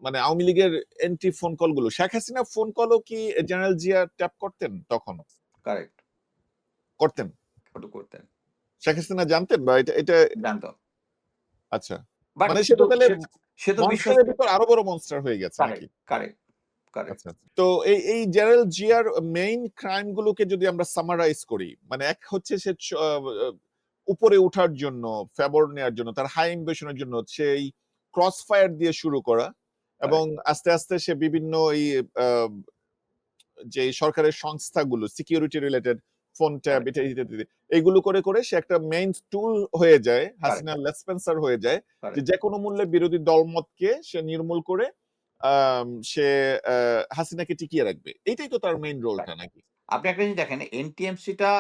মানে আওয়ামী লীগের anti phone কলগুলো, শেখ হাসিনা ফোন কলও কি জেনারেল জিয়া ট্যাপ করতেন তখন? কারেক্ট। করতেন? ফটো করতেন। শেখ হাসিনা জানতেন বা এটা জানতো। আচ্ছা। বাট মানে সে সে তো তো তাহলে সে তো বিশ্বাস মনস্টারের ভিতর আরো বড় মনস্টার হয়ে গেছে নাকি? Correct, correct, correct. আচ্ছা, আচ্ছা। তো এই জেনারেল জিয়ার মেইন ক্রাইম গুলোকে যদি আমরা সামারাইজ করি, মানে এক হচ্ছে সে উপরে উঠার জন্য, ফেভর নেয়ার জন্য, তার হাই অ্যাম্বিশনের জন্য সেই ক্রস ফায়ার দিয়ে শুরু করা এবং কারেক্ট, আস্তে আস্তে সে বিভিন্ন এই যে সরকারের সংস্থাগুলো security related phone tab correct, এটা ইত্যাদি এইগুলো করে করে সে একটা মেইন টুল হয়ে যায়, কারেক্ট, হাসিনা লেসপেন্সার হয়ে যায়, কারেক্ট। যে কোনো মূল্যে বিরোধী দলমতকে সে নির্মূল করে সে হাসিনাকে টিকিয়ে রাখবে। এটাই তো তার মেইন রোলটা নাকি? আপনি একটা জিনিস দেখেন, এনটিএমসিটা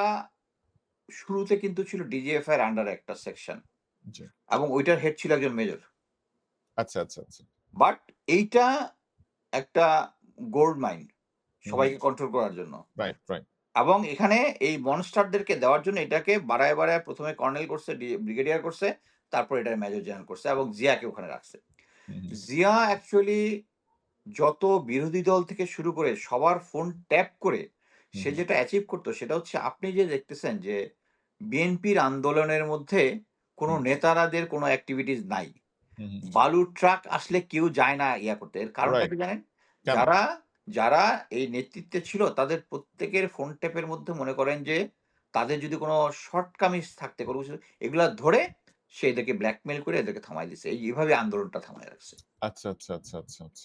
শুরুতে কিন্তু ছিল ডিজিএফআই এর আন্ডারে একটা সেকশন জি। এবং ওইটার হেড ছিল একজন মেজর। আচ্ছা, আচ্ছা, আচ্ছা। বাট এইটা একটা গোল্ড মাইন হুম, সবাইকে কন্ট্রোল করার জন্য। Right, right. এবং এখানে এই মনস্টারদেরকে দেওয়ার জন্য এটাকে বাড়ায়, বাড়ায় ১ম এ কর্নেল করছে, ব্রিগেডিয়ার করছে, তারপর এটা মেজর জেনারেল করছে এবং জিয়াকে ওখানে রাখছে। হুম, হুম, জিয়া অ্যাকচুয়ালি যত বিরোধী দল থেকে শুরু করে সবার ফোন ট্যাপ করে হুম, সে যেটা অ্যাচিভ করতো সেটা হচ্ছে আপনি যে দেখতেছেন যে বিএনপির আন্দোলনের মধ্যে কোনো হুম, নেতারাদের কোনো অ্যাক্টিভিটিস নাই। হুম, হুম। বালুর ট্রাক আসলে কেউ যায় না ইয়া করতে। এর কারণটা রাইট। কি জানেন? কেন? যারা, যারা এই নেতৃত্বে ছিল তাদের প্রত্যেকের ফোন ট্যাপের মধ্যে মনে করেন যে তাদের যদি কোনো শর্টকামিজ থাকতে কোনো কিছু এগুলা ধরে সে এদেরকে ব্ল্যাকমেইল করে এদেরকে থামায় দিছে। এভাবে আন্দোলনটা থামায় রাখছে। আচ্ছা, আচ্ছা, আচ্ছা, আচ্ছা, আচ্ছা।